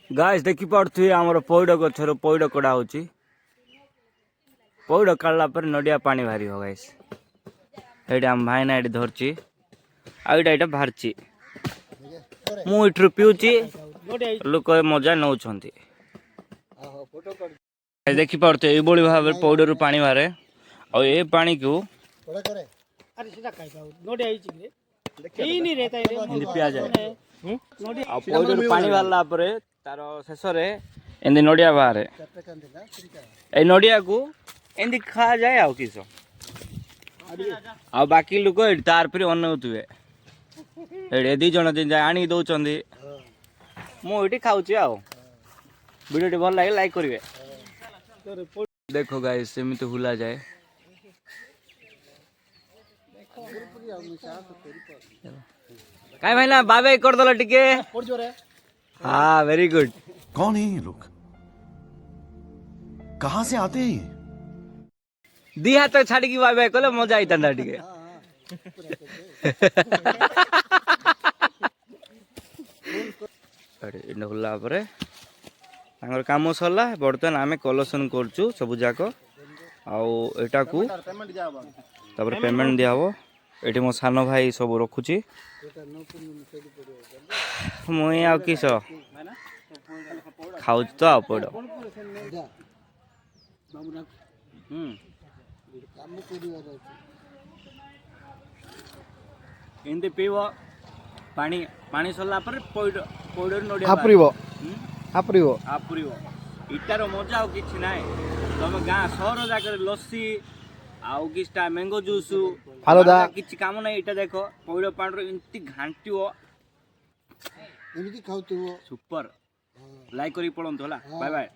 Guys देखि पार्थुए हमर पौड़ गछर पौड़ कड़ा होची पौड़ काढला पर नडिया पानी भारी हो गाइस एटा हम भाई ना एटी धरची आ एटा भारची मु इठरु पिउची लोक मजा नउछंती देखि पार्थुए ए बोली भाबे पौड़रु पानी बारे और ए पानी को अरे सीधा खाई पाऊ नोडी आईची रे ई नहीं रहता रे हिंदी पिया जाए नोडी आ पौड़रु पानी बारला परे तार शेष रे एंदी नडिया बारे ए नडिया को एंदी खा जाए आ किसो आ बाकी लोक तार पर अनउतुए ए दी जण दिन जाय आनी दउचंदी मु एटी खाउची आ वीडियो भल लागे लाइक करिवे देखो गाइस सेमिति हुला जाए काय भाई ना बाबे कर दलो टिके हाँ वेरी गुड कौन है ये लोग कहां से आते हैं दी हाथ छाड़ी की बाबे कले मजा आई तंडा टिके अरे इन होला परे तांगर काम सरला बर्तन आमे कलेक्शन करछु सब जाक आउ एटा को तापर पेमेंट दिया हो एटी मो सानो भाई सब रखुची मुई आ किस खाऊ तो आ पड़ एंती पीव पानी पानी सरला पर पौड़ नडिया आपुरीव इटार मजा आ कि तुम गाँ सहर जाकर लस्सी आउ किस्टा मैंगो जूस किसी काम ना इटा देख पौड़ पानी एमती घाटी सुपर लाइक करी पड़ो बाय बाय।